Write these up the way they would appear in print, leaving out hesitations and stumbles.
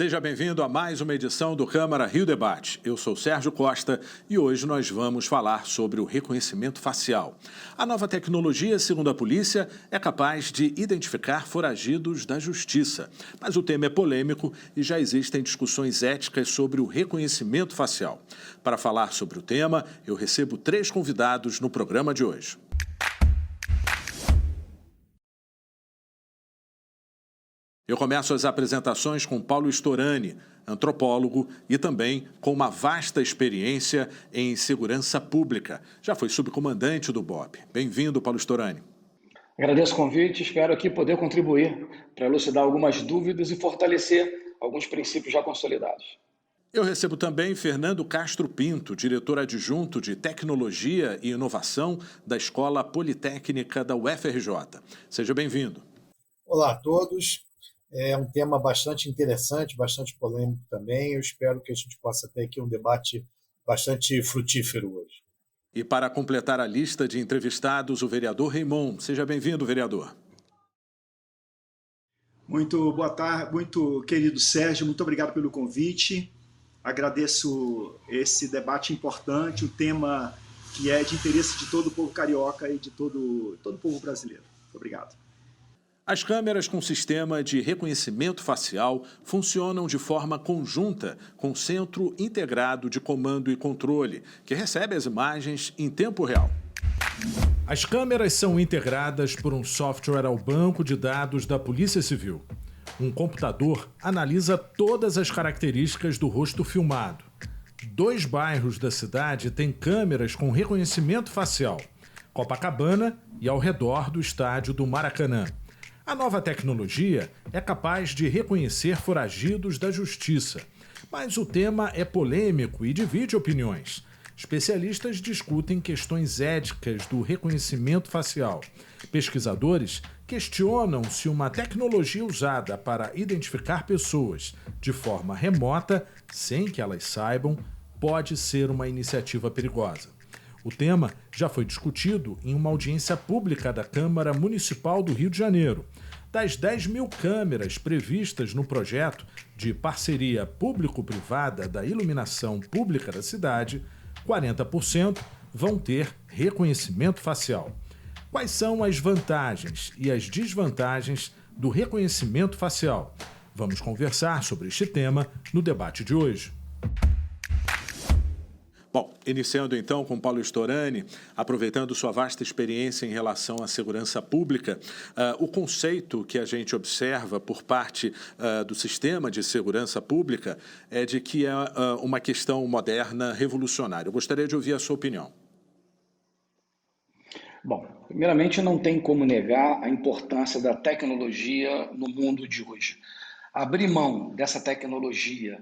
Seja bem-vindo a mais uma edição do Câmara Rio Debate. Eu sou Sérgio Costa e hoje nós vamos falar sobre o reconhecimento facial. A nova tecnologia, segundo a polícia, é capaz de identificar foragidos da justiça. Mas o tema é polêmico e já existem discussões éticas sobre o reconhecimento facial. Para falar sobre o tema, eu recebo 3 convidados no programa de hoje. Eu começo as apresentações com Paulo Storani, antropólogo e também com uma vasta experiência em segurança pública. Já foi subcomandante do BOPE. Bem-vindo, Paulo Storani. Agradeço o convite, espero aqui poder contribuir para elucidar algumas dúvidas e fortalecer alguns princípios já consolidados. Eu recebo também Fernando Castro Pinto, diretor adjunto de Tecnologia e Inovação da Escola Politécnica da UFRJ. Seja bem-vindo. Olá a todos. É um tema bastante interessante, bastante polêmico também. Eu espero que a gente possa ter aqui um debate bastante frutífero hoje. E para completar a lista de entrevistados, o vereador Raimon. Seja bem-vindo, vereador. Muito boa tarde, muito querido Sérgio, muito obrigado pelo convite. Agradeço esse debate importante, o tema que é de interesse de todo o povo carioca e de todo o povo brasileiro. Muito obrigado. As câmeras com sistema de reconhecimento facial funcionam de forma conjunta com o Centro Integrado de Comando e Controle, que recebe as imagens em tempo real. As câmeras são integradas por um software ao banco de dados da Polícia Civil. Um computador analisa todas as características do rosto filmado. 2 bairros da cidade têm câmeras com reconhecimento facial: Copacabana e ao redor do estádio do Maracanã. A nova tecnologia é capaz de reconhecer foragidos da justiça, mas o tema é polêmico e divide opiniões. Especialistas discutem questões éticas do reconhecimento facial. Pesquisadores questionam se uma tecnologia usada para identificar pessoas de forma remota, sem que elas saibam, pode ser uma iniciativa perigosa. O tema já foi discutido em uma audiência pública da Câmara Municipal do Rio de Janeiro. Das 10.000 câmeras previstas no projeto de parceria público-privada da iluminação pública da cidade, 40% vão ter reconhecimento facial. Quais são as vantagens e as desvantagens do reconhecimento facial? Vamos conversar sobre este tema no debate de hoje. Bom, iniciando então com Paulo Storani, aproveitando sua vasta experiência em relação à segurança pública, o conceito que a gente observa por parte do sistema de segurança pública é de que é uma questão moderna, revolucionária. Eu gostaria de ouvir a sua opinião. Bom, primeiramente não tem como negar a importância da tecnologia no mundo de hoje. Abrir mão dessa tecnologia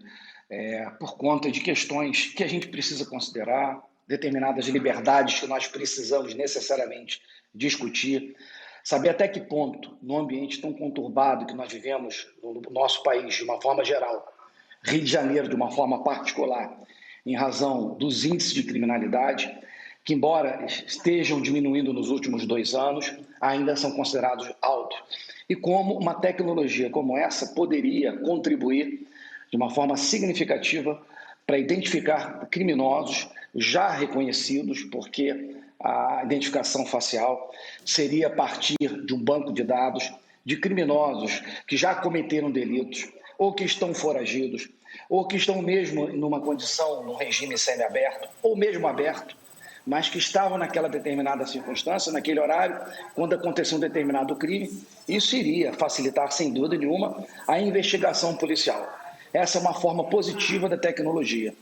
por conta de questões que a gente precisa considerar, determinadas liberdades que nós precisamos necessariamente discutir, saber até que ponto, num ambiente tão conturbado que nós vivemos no nosso país, de uma forma geral, Rio de Janeiro de uma forma particular, em razão dos índices de criminalidade, que embora estejam diminuindo nos últimos 2 anos, ainda são considerados altos. E como uma tecnologia como essa poderia contribuir de uma forma significativa para identificar criminosos já reconhecidos, porque a identificação facial seria a partir de um banco de dados de criminosos que já cometeram delitos, ou que estão foragidos, ou que estão mesmo numa condição, num regime semiaberto, ou mesmo aberto, mas que estavam naquela determinada circunstância, naquele horário, quando aconteceu um determinado crime. Isso iria facilitar, sem dúvida nenhuma, a investigação policial. Essa é uma forma positiva da tecnologia.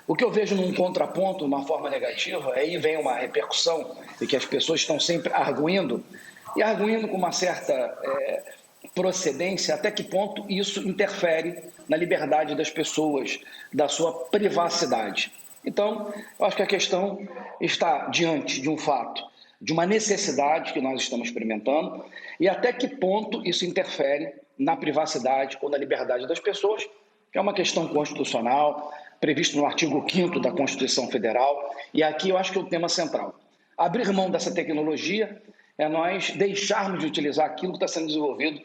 O que eu vejo num contraponto, uma forma negativa, aí vem uma repercussão e que as pessoas estão sempre arguindo, e arguindo com uma certa procedência, até que ponto isso interfere na liberdade das pessoas, da sua privacidade. Então, eu acho que a questão está diante de um fato, de uma necessidade que nós estamos experimentando, e até que ponto isso interfere na privacidade ou na liberdade das pessoas, que é uma questão constitucional, previsto no artigo 5º da Constituição Federal, e aqui eu acho que é o tema central. Abrir mão dessa tecnologia é nós deixarmos de utilizar aquilo que está sendo desenvolvido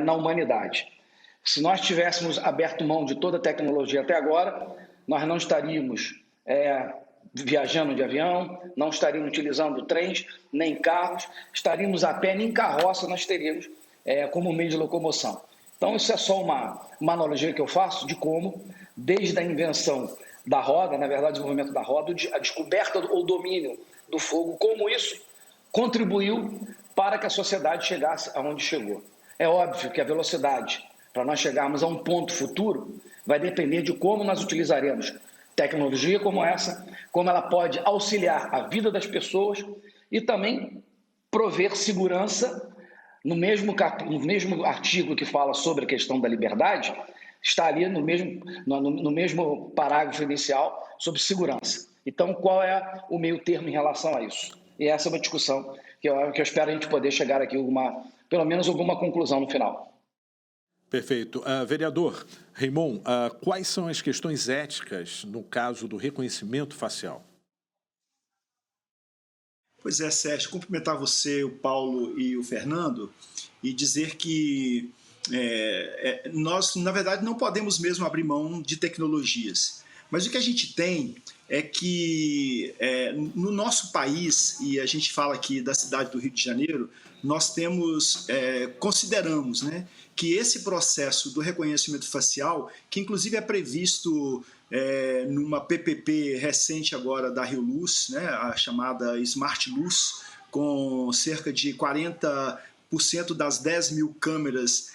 na humanidade. Se nós tivéssemos aberto mão de toda a tecnologia até agora, nós não estaríamos viajando de avião, não estaríamos utilizando trens, nem carros, estaríamos a pé, nem carroça nós teríamos como meio de locomoção. Então, isso é só uma analogia que eu faço de como, desde a invenção da roda, na verdade, o desenvolvimento da roda, a descoberta ou domínio do fogo, como isso contribuiu para que a sociedade chegasse aonde chegou. É óbvio que a velocidade, para nós chegarmos a um ponto futuro, vai depender de como nós utilizaremos tecnologia como essa, como ela pode auxiliar a vida das pessoas e também prover segurança. No mesmo artigo que fala sobre a questão da liberdade, está ali no mesmo parágrafo inicial sobre segurança. Então, qual é o meio termo em relação a isso? E essa é uma discussão que eu espero a gente poder chegar aqui pelo menos alguma conclusão no final. Perfeito. Vereador Raymond, quais são as questões éticas no caso do reconhecimento facial? Pois é, Sérgio, cumprimentar você, o Paulo e o Fernando, e dizer que nós, na verdade, não podemos mesmo abrir mão de tecnologias. Mas o que a gente tem é que no nosso país, e a gente fala aqui da cidade do Rio de Janeiro, nós consideramos, né, que esse processo do reconhecimento facial, que inclusive é previsto numa PPP recente agora da Rio Luz, né, a chamada Smart Luz, com cerca de 40% das 10 mil câmeras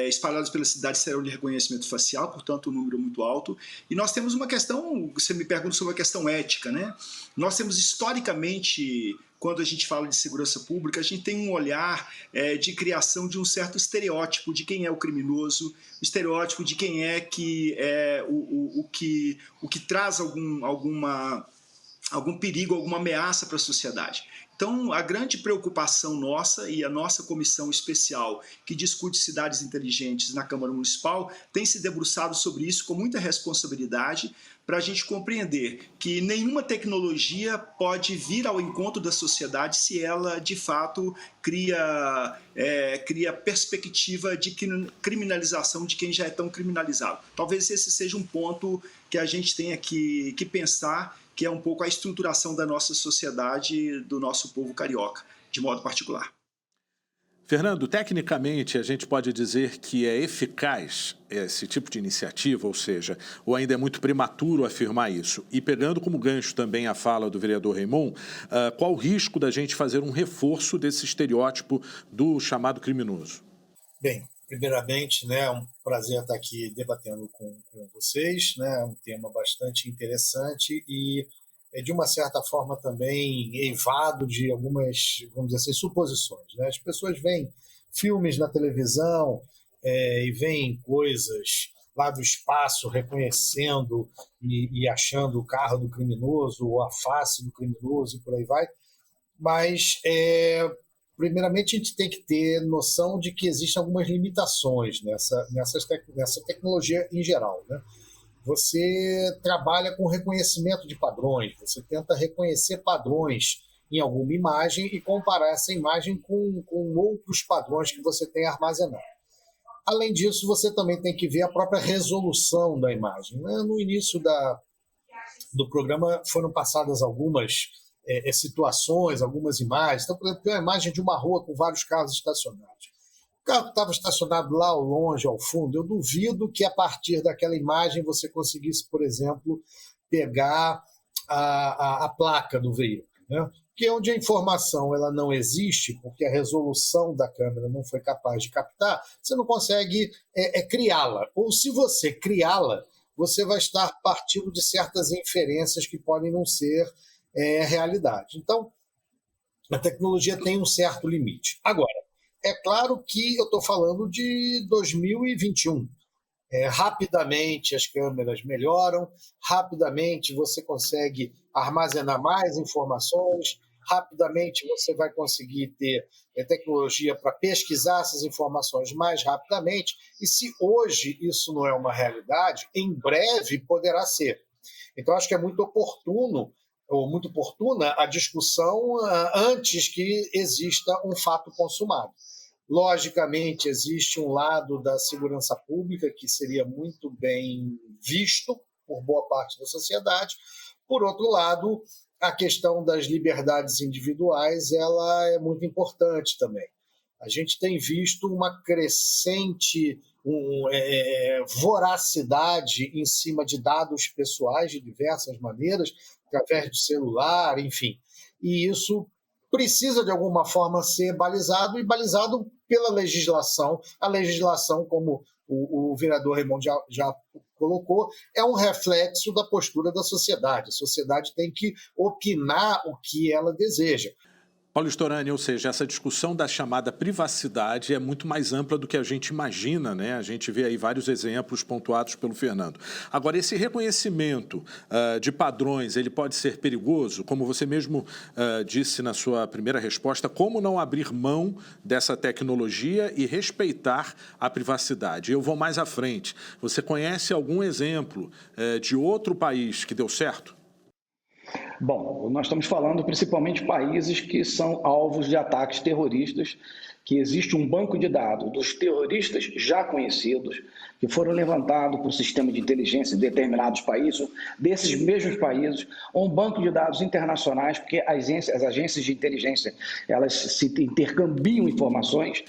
espalhadas pela cidade serão de reconhecimento facial, portanto um número muito alto. E nós temos uma questão, você me pergunta sobre a questão ética, né? Nós temos historicamente, quando a gente fala de segurança pública, a gente tem um olhar de criação de um certo estereótipo de quem é o criminoso, o estereótipo de quem é que o que traz algum perigo, alguma ameaça para a sociedade. Então, a grande preocupação nossa e a nossa comissão especial que discute cidades inteligentes na Câmara Municipal tem se debruçado sobre isso com muita responsabilidade para a gente compreender que nenhuma tecnologia pode vir ao encontro da sociedade se ela, de fato, cria perspectiva de criminalização de quem já é tão criminalizado. Talvez esse seja um ponto que a gente tenha que pensar, que é um pouco a estruturação da nossa sociedade, do nosso povo carioca, de modo particular. Fernando, tecnicamente a gente pode dizer que é eficaz esse tipo de iniciativa, ou seja, ou ainda é muito prematuro afirmar isso? E pegando como gancho também a fala do vereador Raymond, qual o risco da gente fazer um reforço desse estereótipo do chamado criminoso? Bem, primeiramente, né, é um prazer estar aqui debatendo com vocês, né, é um tema bastante interessante e de uma certa forma também eivado de algumas, vamos dizer assim, suposições, né? As pessoas veem filmes na televisão e veem coisas lá do espaço reconhecendo e achando o carro do criminoso ou a face do criminoso e por aí vai, mas primeiramente a gente tem que ter noção de que existem algumas limitações nessa tecnologia em geral, né? Você trabalha com reconhecimento de padrões, você tenta reconhecer padrões em alguma imagem e comparar essa imagem com outros padrões que você tem armazenado. Além disso, você também tem que ver a própria resolução da imagem. No início do programa foram passadas algumas situações, algumas imagens. Então, por exemplo, tem uma imagem de uma rua com vários carros estacionados. O carro estava estacionado lá ao longe, ao fundo. Eu duvido que a partir daquela imagem você conseguisse, por exemplo, pegar a placa do veículo, né? Porque onde a informação ela não existe, porque a resolução da câmera não foi capaz de captar, você não consegue criá-la. Ou se você criá-la, você vai estar partindo de certas inferências que podem não ser realidade. Então, a tecnologia tem um certo limite. Agora, é claro que eu estou falando de 2021. Rapidamente as câmeras melhoram, rapidamente você consegue armazenar mais informações, rapidamente você vai conseguir ter tecnologia para pesquisar essas informações mais rapidamente, e se hoje isso não é uma realidade, em breve poderá ser. Então, acho que é muito oportuno ou muito oportuna a discussão antes que exista um fato consumado. Logicamente, existe um lado da segurança pública que seria muito bem visto por boa parte da sociedade. Por outro lado, a questão das liberdades individuais ela é muito importante também. A gente tem visto uma crescente voracidade em cima de dados pessoais de diversas maneiras, através de celular, enfim. E isso precisa, de alguma forma, ser balizado, e balizado pela legislação. A legislação, como o vereador Raymond já colocou, é um reflexo da postura da sociedade. A sociedade tem que opinar o que ela deseja. Paulo Storani, ou seja, essa discussão da chamada privacidade é muito mais ampla do que a gente imagina, né? A gente vê aí vários exemplos pontuados pelo Fernando. Agora, esse reconhecimento de padrões, ele pode ser perigoso? Como você mesmo disse na sua primeira resposta, como não abrir mão dessa tecnologia e respeitar a privacidade? Eu vou mais à frente. Você conhece algum exemplo de outro país que deu certo? Bom, nós estamos falando principalmente de países que são alvos de ataques terroristas, que existe um banco de dados dos terroristas já conhecidos, que foram levantados por sistema de inteligência de determinados países, desses mesmos países, ou um banco de dados internacionais, porque as agências de inteligência elas se intercambiam informações,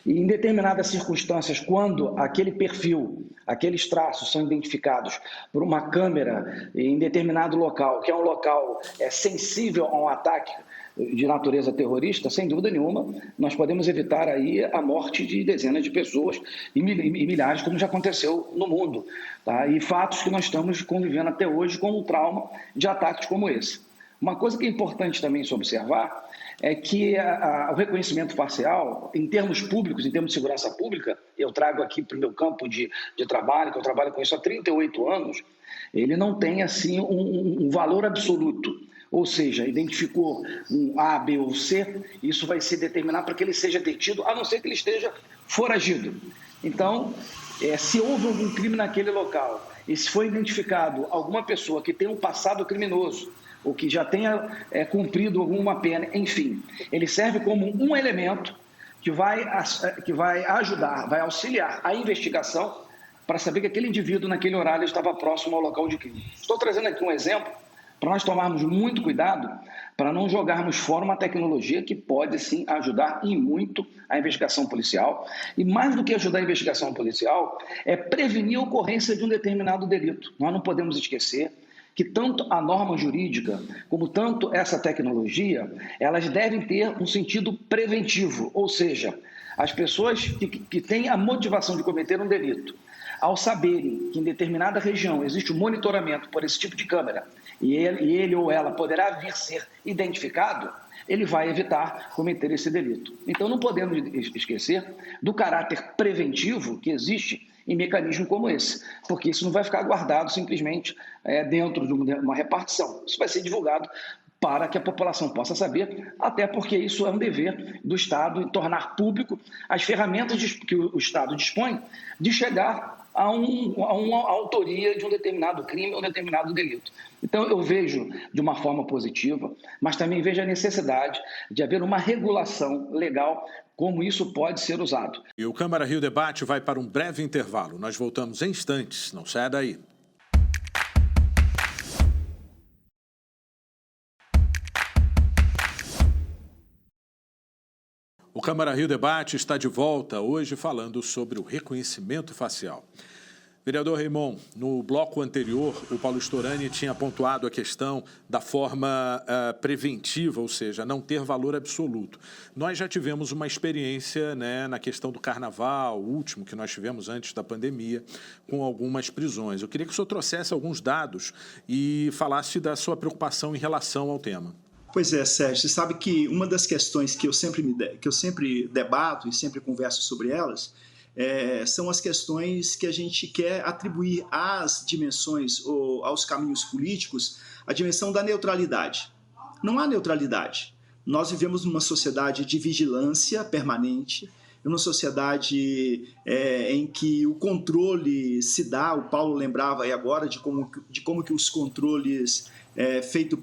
e em determinadas circunstâncias, quando aquele perfil, aqueles traços são identificados por uma câmera em determinado local, que é um local sensível a um ataque de natureza terrorista, sem dúvida nenhuma, nós podemos evitar aí a morte de dezenas de pessoas e milhares, como já aconteceu no mundo. Tá? E fatos que nós estamos convivendo até hoje com um trauma de ataques como esse. Uma coisa que é importante também se observar é que o reconhecimento facial, em termos públicos, em termos de segurança pública, eu trago aqui para o meu campo de trabalho, que eu trabalho com isso há 38 anos, ele não tem assim um valor absoluto. Ou seja, identificou um A, B ou C, isso vai ser determinado para que ele seja detido, a não ser que ele esteja foragido. Então, se houve algum crime naquele local e se foi identificado alguma pessoa que tem um passado criminoso, ou que já tenha cumprido alguma pena, enfim, ele serve como um elemento que vai ajudar, vai auxiliar a investigação para saber que aquele indivíduo naquele horário estava próximo ao local de crime. Estou trazendo aqui um exemplo para nós tomarmos muito cuidado para não jogarmos fora uma tecnologia que pode, sim, ajudar e muito a investigação policial. E mais do que ajudar a investigação policial, é prevenir a ocorrência de um determinado delito. Nós não podemos esquecer que tanto a norma jurídica como tanto essa tecnologia, elas devem ter um sentido preventivo, ou seja, as pessoas que têm a motivação de cometer um delito, ao saberem que em determinada região existe um monitoramento por esse tipo de câmera e ele ou ela poderá vir ser identificado, ele vai evitar cometer esse delito. Então não podemos esquecer do caráter preventivo que existe em mecanismo como esse, porque isso não vai ficar guardado simplesmente dentro de uma repartição. Isso vai ser divulgado para que a população possa saber, até porque isso é um dever do Estado em tornar público as ferramentas que o Estado dispõe de chegar a uma autoria de um determinado crime ou um determinado delito. Então, eu vejo de uma forma positiva, mas também vejo a necessidade de haver uma regulação legal como isso pode ser usado. E o Câmara Rio Debate vai para um breve intervalo. Nós voltamos em instantes, não saia daí. O Câmara Rio Debate está de volta hoje falando sobre o reconhecimento facial. Vereador Raymond, no bloco anterior, o Paulo Storani tinha pontuado a questão da forma preventiva, ou seja, não ter valor absoluto. Nós já tivemos uma experiência, né, na questão do carnaval, o último que nós tivemos antes da pandemia, com algumas prisões. Eu queria que o senhor trouxesse alguns dados e falasse da sua preocupação em relação ao tema. Pois é, Sérgio, você sabe que uma das questões que eu sempre debato e sempre converso sobre elas são as questões que a gente quer atribuir às dimensões ou aos caminhos políticos a dimensão da neutralidade. Não há neutralidade. Nós vivemos numa sociedade de vigilância permanente, numa sociedade em que o controle se dá, o Paulo lembrava aí agora de como que os controles feitos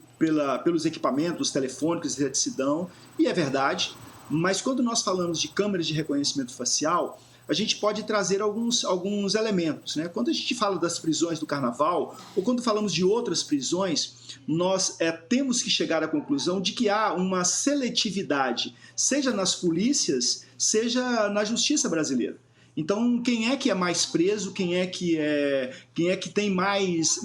pelos equipamentos telefônicos se dão, e é verdade, Mas quando nós falamos de câmeras de reconhecimento facial, a gente pode trazer alguns elementos, né? Quando a gente fala das prisões do Carnaval, ou quando falamos de outras prisões, nós temos que chegar à conclusão de que há uma seletividade, seja nas polícias, seja na justiça brasileira. Então, quem é que é mais preso, quem é que tem mais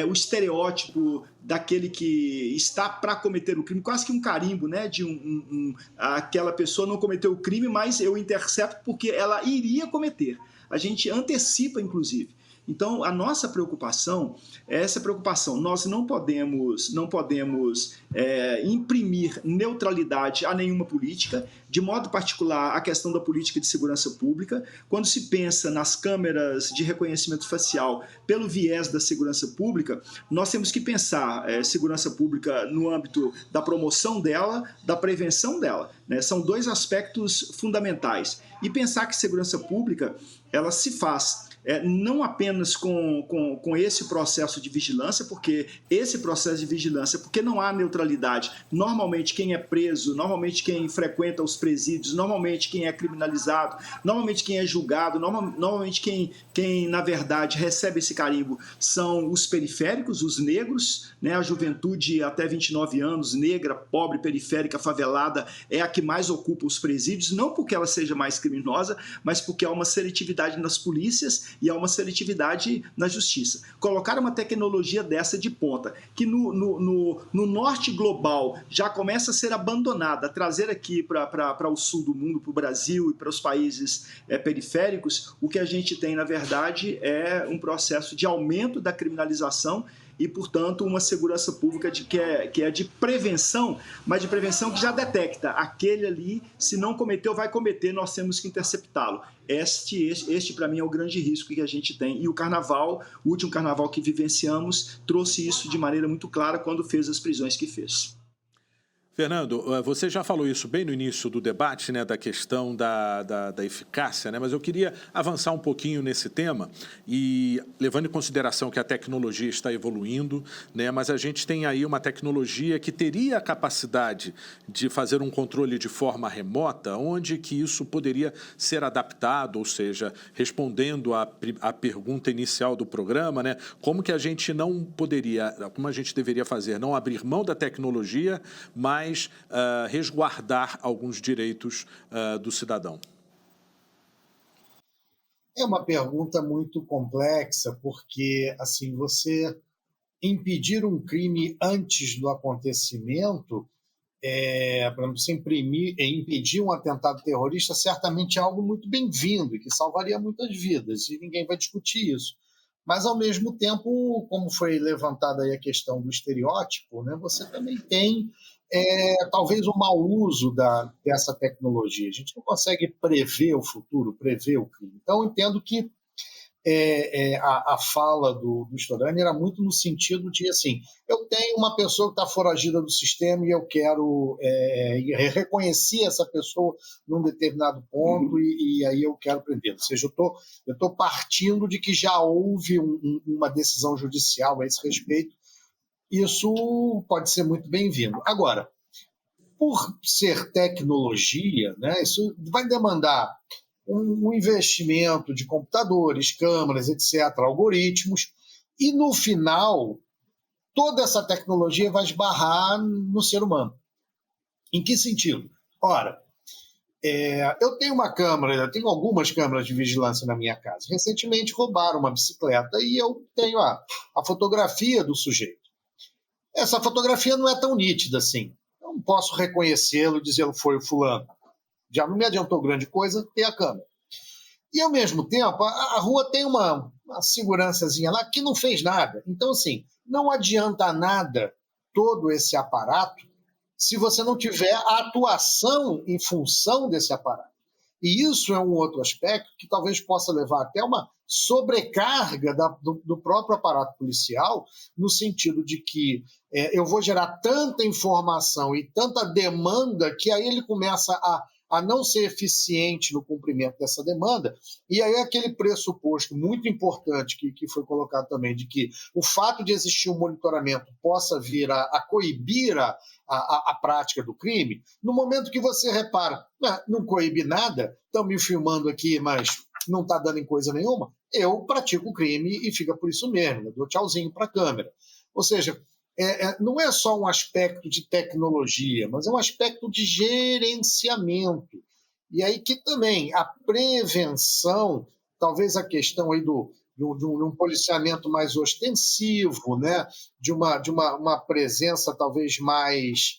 o estereótipo daquele que está para cometer o crime, quase que um carimbo, né, de aquela pessoa não cometeu o crime, mas eu intercepto porque ela iria cometer. A gente antecipa, inclusive. Então, a nossa preocupação é essa preocupação. Nós não podemos imprimir neutralidade a nenhuma política, de modo particular a questão da política de segurança pública. Quando se pensa nas câmeras de reconhecimento facial pelo viés da segurança pública, nós temos que pensar segurança pública no âmbito da promoção dela, da prevenção dela, né? São dois aspectos fundamentais. E pensar que segurança pública ela se faz não apenas com esse processo de vigilância, porque esse processo de vigilância, porque não há neutralidade. Normalmente quem é preso, normalmente quem frequenta os presídios, normalmente quem é criminalizado, normalmente quem é julgado, normalmente quem na verdade recebe esse carimbo são os periféricos, os negros, né? A juventude até 29 anos, negra, pobre, periférica, favelada, é a que mais ocupa os presídios, não porque ela seja mais criminosa, mas porque há uma seletividade nas polícias e há uma seletividade na justiça. Colocar uma tecnologia dessa de ponta, que no norte global já começa a ser abandonada, trazer aqui para o sul do mundo, para o Brasil e para os países periféricos, o que a gente tem, na verdade, é um processo de aumento da criminalização e, portanto, uma segurança pública que é de prevenção, mas de prevenção que já detecta aquele ali, se não cometeu, vai cometer, nós temos que interceptá-lo. Este para mim, é o grande risco que a gente tem. E o Carnaval, o último Carnaval que vivenciamos, trouxe isso de maneira muito clara quando fez as prisões que fez. Fernando, você já falou isso bem no início do debate, né, da questão da eficácia, né, mas eu queria avançar um pouquinho nesse tema e levando em consideração que a tecnologia está evoluindo, né, mas a gente tem aí uma tecnologia que teria a capacidade de fazer um controle de forma remota, onde que isso poderia ser adaptado, ou seja, respondendo à pergunta inicial do programa, né, como que a gente não poderia, como a gente deveria fazer, não abrir mão da tecnologia, mas resguardar alguns direitos do cidadão? É uma pergunta muito complexa, porque assim, você impedir um crime antes do acontecimento, para você impedir um atentado terrorista, certamente é algo muito bem-vindo e que salvaria muitas vidas, e ninguém vai discutir isso. Mas, ao mesmo tempo, como foi levantada aí a questão do estereótipo, né, você também tem talvez um mau uso dessa tecnologia. A gente não consegue prever o futuro, prever o crime. Então, eu entendo que a fala do Storani era muito no sentido de, assim, eu tenho uma pessoa que está foragida do sistema e eu quero reconhecer essa pessoa num determinado ponto e aí eu quero prender. Ou seja, eu estou partindo de que já houve uma decisão judicial a esse respeito. Isso pode ser muito bem-vindo. Agora, por ser tecnologia, né, isso vai demandar um investimento de computadores, câmeras, etc., algoritmos, e no final, toda essa tecnologia vai esbarrar no ser humano. Em que sentido? Ora, eu tenho uma câmera, eu tenho algumas câmeras de vigilância na minha casa. Recentemente roubaram uma bicicleta e eu tenho a fotografia do sujeito. Essa fotografia não é tão nítida assim. Eu não posso reconhecê-lo e dizer que foi o fulano. Já não me adiantou grande coisa ter a câmera. E, ao mesmo tempo, a rua tem uma segurançazinha lá que não fez nada. Então, assim, não adianta nada todo esse aparato se você não tiver a atuação em função desse aparato. E isso é um outro aspecto que talvez possa levar até uma sobrecarga do próprio aparato policial, no sentido de que eu vou gerar tanta informação e tanta demanda que aí ele começa a não ser eficiente no cumprimento dessa demanda, e aí aquele pressuposto muito importante que foi colocado também, de que o fato de existir um monitoramento possa vir a coibir a prática do crime, no momento que você repara, não coíbe nada, estão me filmando aqui, mas não está dando em coisa nenhuma, eu pratico o crime e fica por isso mesmo, eu dou tchauzinho para a câmera. Ou seja, não é só um aspecto de tecnologia, mas é um aspecto de gerenciamento. E aí que também a prevenção, talvez a questão aí de um policiamento mais ostensivo, né? de uma presença talvez mais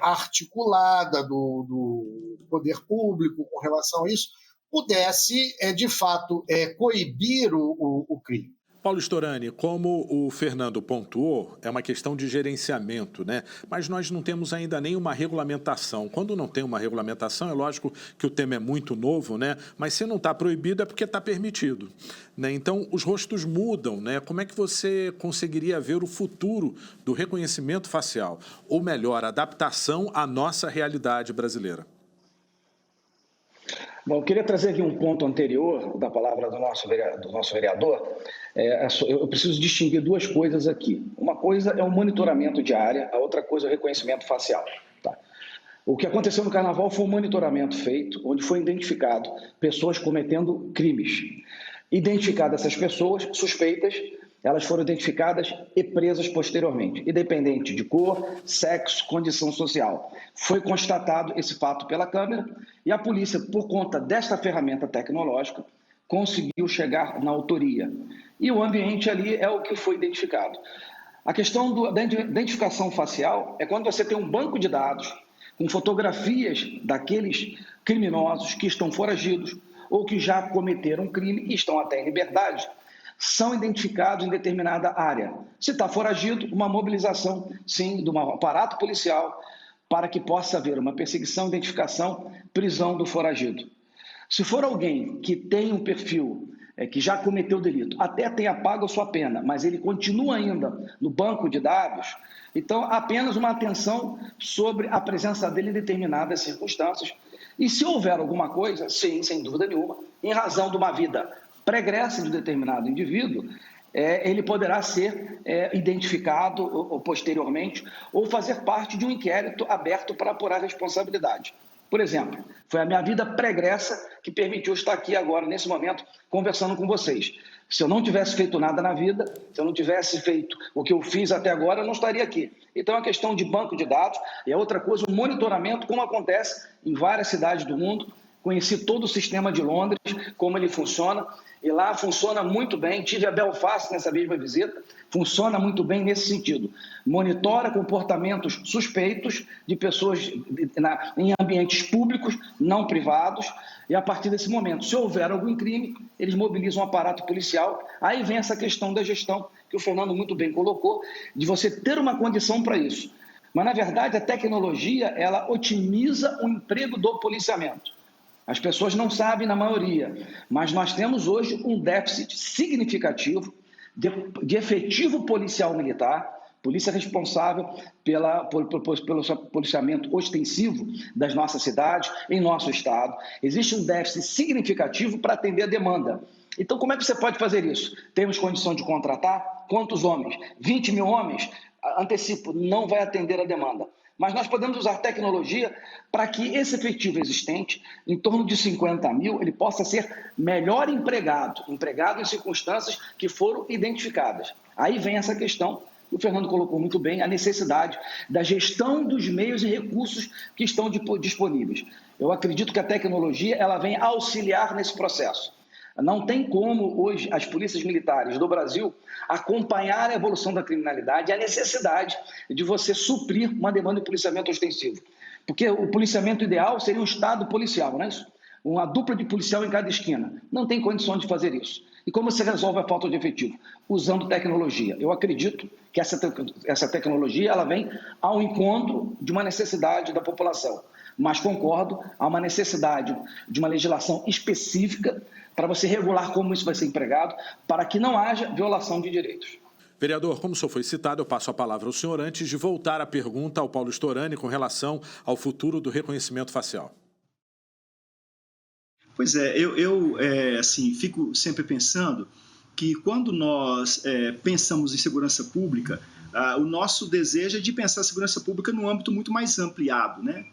articulada do poder público com relação a isso, pudesse, de fato, coibir o crime. Paulo Storani, como o Fernando pontuou, é uma questão de gerenciamento, né? Mas nós não temos ainda nenhuma regulamentação. Quando não tem uma regulamentação, é lógico que o tema é muito novo, né? Mas se não está proibido é porque está permitido, né? Então, os rostos mudam, né? Como é que você conseguiria ver o futuro do reconhecimento facial? Ou melhor, a adaptação à nossa realidade brasileira? Bom, eu queria trazer aqui um ponto anterior da palavra do nosso vereador. Eu preciso distinguir duas coisas aqui. Uma coisa é o monitoramento de área, a outra coisa é o reconhecimento facial. Tá? O que aconteceu no Carnaval foi um monitoramento feito, onde foi identificado pessoas cometendo crimes. Identificadas essas pessoas suspeitas, elas foram identificadas e presas posteriormente, independente de cor, sexo, condição social. Foi constatado esse fato pela câmera e a polícia, por conta desta ferramenta tecnológica, conseguiu chegar na autoria. E o ambiente ali é o que foi identificado. A questão da identificação facial é quando você tem um banco de dados com fotografias daqueles criminosos que estão foragidos ou que já cometeram crime e estão até em liberdade, são identificados em determinada área. Se está foragido, uma mobilização, sim, de um aparato policial para que possa haver uma perseguição, identificação, prisão do foragido. Se for alguém que tem um perfil, que já cometeu delito, até tenha pago a sua pena, mas ele continua ainda no banco de dados, então apenas uma atenção sobre a presença dele em determinadas circunstâncias. E se houver alguma coisa, sim, sem dúvida nenhuma, em razão de uma vida pregressa de determinado indivíduo, ele poderá ser identificado posteriormente ou fazer parte de um inquérito aberto para apurar a responsabilidade. Por exemplo, foi a minha vida pregressa que permitiu estar aqui agora, nesse momento, conversando com vocês. Se eu não tivesse feito nada na vida, se eu não tivesse feito o que eu fiz até agora, eu não estaria aqui. Então, é uma questão de banco de dados e é outra coisa, um monitoramento, como acontece em várias cidades do mundo. Conheci todo o sistema de Londres, como ele funciona, e lá funciona muito bem. Tive a Belfast nessa mesma visita, funciona muito bem nesse sentido. Monitora comportamentos suspeitos de pessoas em ambientes públicos, não privados, e a partir desse momento, se houver algum crime, eles mobilizam um aparato policial. Aí vem essa questão da gestão, que o Fernando muito bem colocou, de você ter uma condição para isso. Mas, na verdade, a tecnologia, ela otimiza o emprego do policiamento. As pessoas não sabem, na maioria, mas nós temos hoje um déficit significativo de efetivo policial militar, polícia responsável pelo policiamento ostensivo das nossas cidades, em nosso estado. Existe um déficit significativo para atender a demanda. Então, como é que você pode fazer isso? Temos condição de contratar? Quantos homens? 20 mil homens? Antecipo, não vai atender a demanda. Mas nós podemos usar tecnologia para que esse efetivo existente, em torno de 50 mil, ele possa ser melhor empregado em circunstâncias que foram identificadas. Aí vem essa questão, que o Fernando colocou muito bem, a necessidade da gestão dos meios e recursos que estão disponíveis. Eu acredito que a tecnologia ela vem auxiliar nesse processo. Não tem como hoje as polícias militares do Brasil acompanhar a evolução da criminalidade e a necessidade de você suprir uma demanda de policiamento ostensivo. Porque o policiamento ideal seria um estado policial, não é isso? Uma dupla de policial em cada esquina. Não tem condição de fazer isso. E como você resolve a falta de efetivo? Usando tecnologia. Eu acredito que essa tecnologia ela vem ao encontro de uma necessidade da população. Mas concordo, há uma necessidade de uma legislação específica para você regular como isso vai ser empregado, para que não haja violação de direitos. Vereador, como o senhor foi citado, eu passo a palavra ao senhor antes de voltar a pergunta ao Paulo Storani com relação ao futuro do reconhecimento facial. Pois é, eu fico sempre pensando que quando nós pensamos em segurança pública, o nosso desejo é de pensar a segurança pública num âmbito muito mais ampliado, né?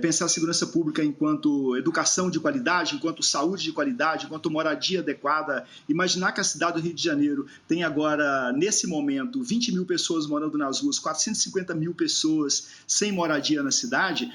Pensar a segurança pública enquanto educação de qualidade, enquanto saúde de qualidade, enquanto moradia adequada. Imaginar que a cidade do Rio de Janeiro tem agora, nesse momento, 20 mil pessoas morando nas ruas, 450 mil pessoas sem moradia na cidade,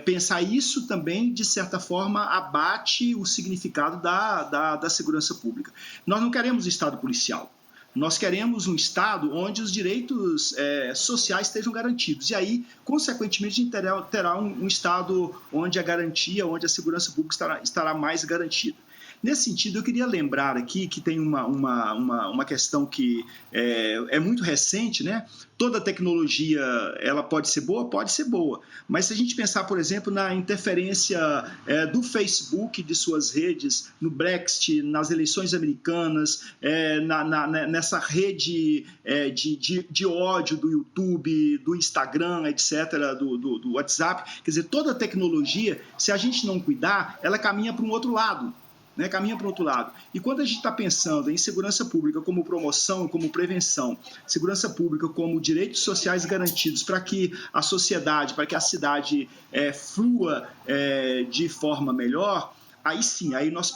pensar isso também, de certa forma, abate o significado da segurança pública. Nós não queremos Estado policial. Nós queremos um Estado onde os direitos sociais estejam garantidos. E aí, consequentemente, a gente terá um Estado onde a garantia, onde a segurança pública estará mais garantida. Nesse sentido, eu queria lembrar aqui que tem uma questão que é muito recente, né? Toda tecnologia, ela pode ser boa, mas se a gente pensar, por exemplo, na interferência do Facebook, de suas redes, no Brexit, nas eleições americanas, nessa rede de ódio do YouTube, do Instagram, etc., do WhatsApp, quer dizer, toda tecnologia, se a gente não cuidar, ela caminha para um outro lado. Caminha para o outro lado. E quando a gente está pensando em segurança pública como promoção, como prevenção, segurança pública como direitos sociais garantidos para que a sociedade, para que a cidade flua de forma melhor, aí sim, aí nós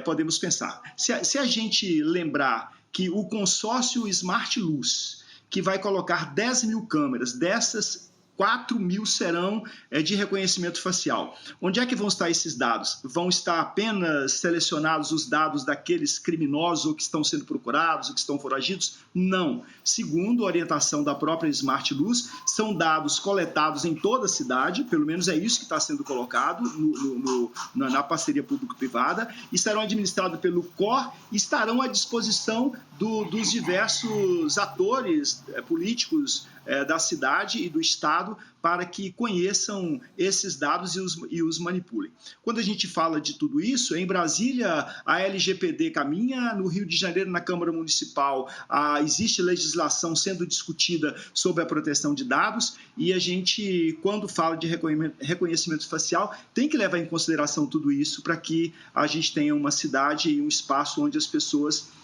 podemos pensar. Se a gente lembrar que o consórcio Smart Luz, que vai colocar 10 mil câmeras, dessas 4 mil serão de reconhecimento facial. Onde é que vão estar esses dados? Vão estar apenas selecionados os dados daqueles criminosos ou que estão sendo procurados, ou que estão foragidos? Não. Segundo a orientação da própria Smart Luz, são dados coletados em toda a cidade, pelo menos é isso que está sendo colocado na parceria público-privada, e serão administrados pelo COR e estarão à disposição dos diversos atores políticos da cidade e do Estado para que conheçam esses dados e os manipulem. Quando a gente fala de tudo isso, em Brasília a LGPD caminha, no Rio de Janeiro, na Câmara Municipal, existe legislação sendo discutida sobre a proteção de dados e a gente, quando fala de reconhecimento facial, tem que levar em consideração tudo isso para que a gente tenha uma cidade e um espaço onde as pessoas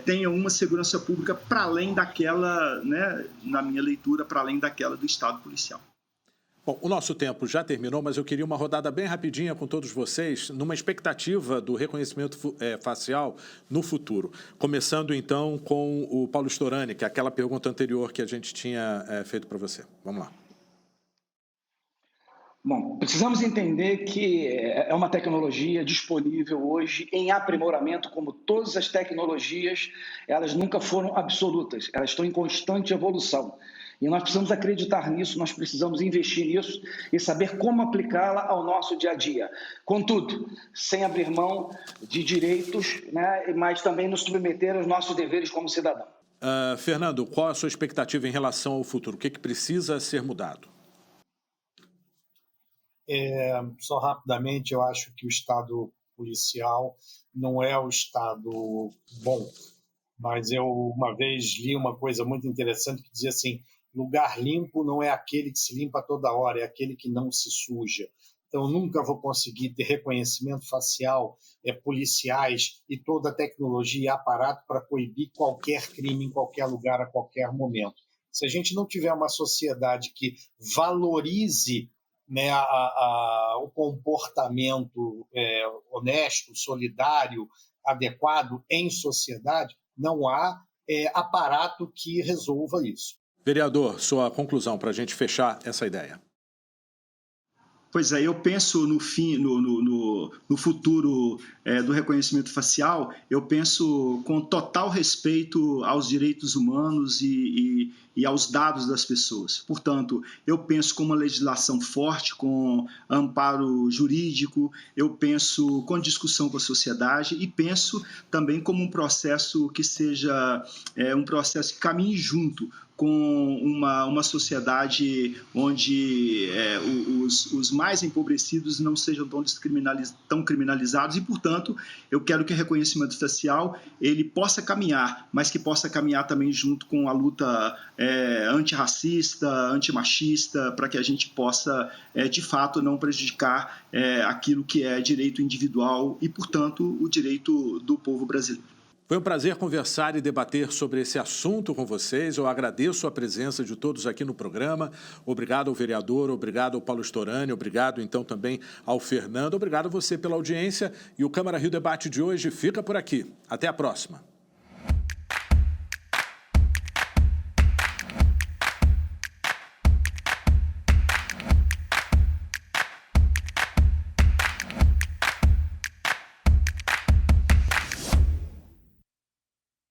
tenham uma segurança pública para além daquela, né, na minha leitura, para além daquela do Estado policial. Bom, o nosso tempo já terminou, mas eu queria uma rodada bem rapidinha com todos vocês, numa expectativa do reconhecimento facial no futuro. Começando, então, com o Paulo Storani, que é aquela pergunta anterior que a gente tinha feito para você. Vamos lá. Bom, precisamos entender que é uma tecnologia disponível hoje em aprimoramento, como todas as tecnologias, elas nunca foram absolutas, elas estão em constante evolução. E nós precisamos acreditar nisso, nós precisamos investir nisso e saber como aplicá-la ao nosso dia a dia. Contudo, sem abrir mão de direitos, né, mas também nos submeter aos nossos deveres como cidadão. Fernando, qual a sua expectativa em relação ao futuro? O que precisa ser mudado? Só rapidamente, eu acho que o Estado policial não é o Estado bom, mas eu uma vez li uma coisa muito interessante que dizia assim: lugar limpo não é aquele que se limpa toda hora, é aquele que não se suja. Então, eu nunca vou conseguir ter reconhecimento facial, policiais e toda a tecnologia e aparato para coibir qualquer crime em qualquer lugar, a qualquer momento. Se a gente não tiver uma sociedade que valorize, né, o comportamento honesto, solidário, adequado em sociedade, não há aparato que resolva isso. Vereador, sua conclusão para a gente fechar essa ideia. Pois é, eu penso no futuro do reconhecimento facial, eu penso com total respeito aos direitos humanos e aos dados das pessoas. Portanto, eu penso com uma legislação forte, com amparo jurídico, eu penso com discussão com a sociedade e penso também como um processo que seja um processo que caminhe junto com uma sociedade onde os mais empobrecidos não sejam tão criminalizados e, portanto, eu quero que o reconhecimento facial ele possa caminhar, mas que possa caminhar também junto com a luta antirracista, antimachista, para que a gente possa, de fato, não prejudicar aquilo que é direito individual e, portanto, o direito do povo brasileiro. Foi um prazer conversar e debater sobre esse assunto com vocês. Eu agradeço a presença de todos aqui no programa. Obrigado ao vereador, obrigado ao Paulo Storani, obrigado então também ao Fernando. Obrigado a você pela audiência. E o Câmara Rio Debate de hoje fica por aqui. Até a próxima.